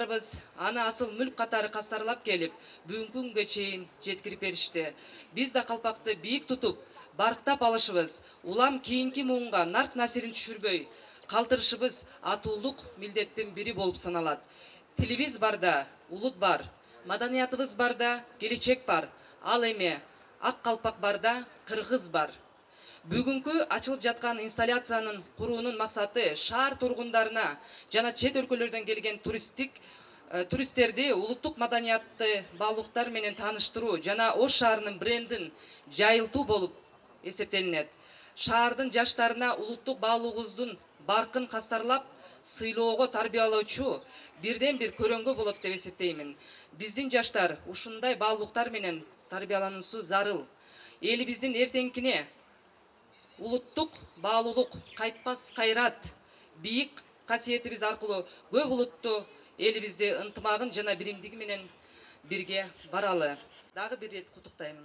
Аны асыл мүлк катары кастарлап келип, бүгүнкү күнгө чейин жеткирип беришти. Биз да калпакты бийик тутуп, барктап алышыбыз, улам кийинки муунга нарк насирин түшүрбөй, калтырышыбыз атуулук милдеттин бири болуп саналат. Тилибиз барда улут бар, маданиятыбыз барда келечек бар, ал эми ак калпак барда кыргыз бар. Бүгүнкү ачылып жаткан инсталляциянын куруунун максаты шаар тургундарына жана чет өлкөлөрдөн келген туристтерди улуттук маданиятты баалуулуктар менен тааныштыруу жана Ош шаарынын брендин жайылтуу болуп эсептелинет. Шаардын жаштарына улуттук баалуулугубуздун баркын кастарлап сыйлоого тарбиялоочу бирден бир көрөнгө болот деп эсептеймин. Биздин жаштар ушундай баалуулуктар менен тарбиялануусу зарыл. Элибиздин эртеңкине улуттук баалуулук, кайтпас кайрат, бийик касиетибиз аркылуу көп улуттуу элибизди ынтымагын жана биримдиги менен бирге баралы. Дагы бир рет куттуктаймын.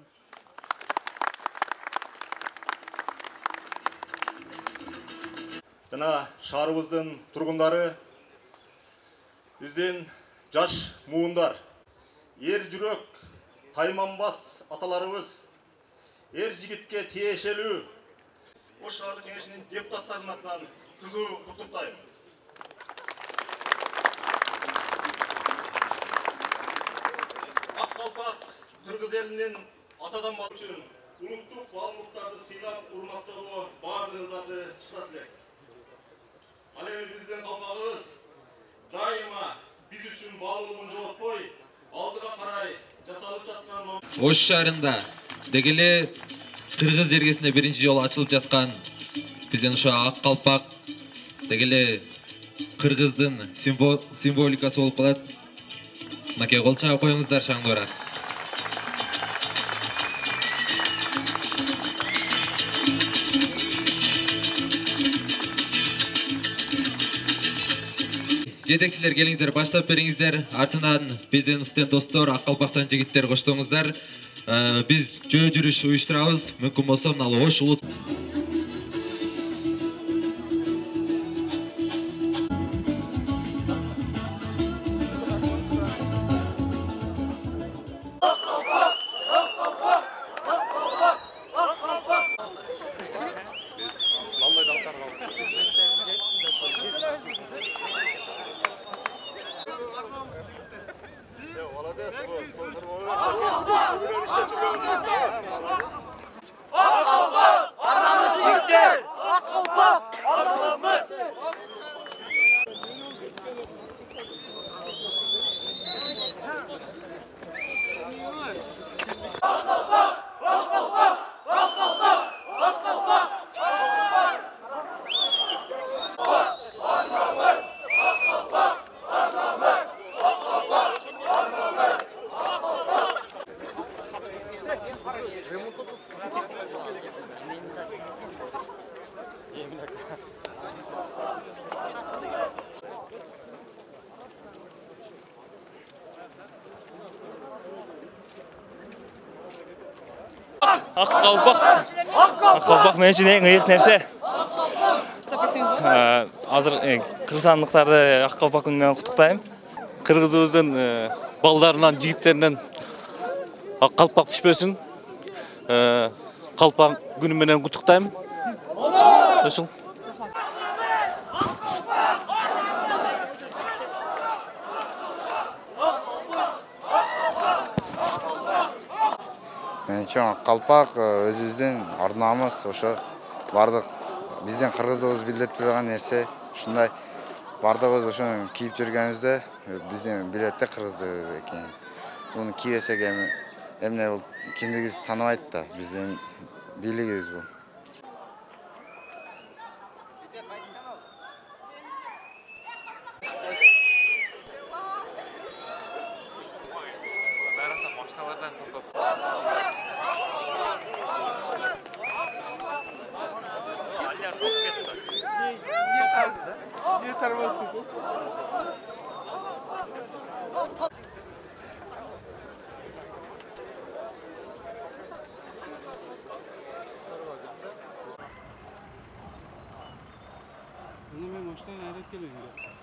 Жана шаарыбыздын тургундары, биздин жаш муундар, эр жүрөк, тайманбас аталарыбыз, эр жигитке тиешелүү Ош шаардык кеңешинин депутаттарынын атынан кызуу куттуктайм. Ак калпак кыргыз элинин атадан баары үчүн улуттук баалуулуктарды сыйлап урматтоого баардыгыңыздарды чакырат элек. Ал эми биздин калпагыбыз дайыма биз үчүн баалуулугун жоготпой, алдыга карай жасалып жаткан Ош шаарында дегеле кыргыз жергесинде биринчи жолу ачылып жаткан биздин ошо ак калпак дегеле кыргыздын символикасы болуп калат. Мынакей кол чаап коюңуздар шаңдуураак. Жетекчилер келиңиздер, баштап бериңиздер. Артынан биздин студент достор, ак калпактан жигиттер коштоңуздар. Biz жөө жүрүш уюштурабыз. Мүмкүн болсо мына Ош улут Ак калпак мен үчүн эң ыйык нерсе. Азыр кыргызстандыктарды ак калпак күнү менен куттуктайм. Кыргызыбыздын балдарынан, жигиттеринен ак калпак түшпөсүн. Калпак күнү менен куттуктайм. Ошол. Ак калпак өзүбүздүн арнамыз, ошо бардык биздин кыргыздыгыбыз билдирип турган нерсе. Ушундай бардыгыбыз ошону кийип жүргөнүбүздө биздин билет да кыргыздыгыбыз экенибиз. Муну кийбесек эмне бул кимдигибизди тааныбайт да, биздин бийлигибиз бул. Bunu ben baştan ayrı geliyorum.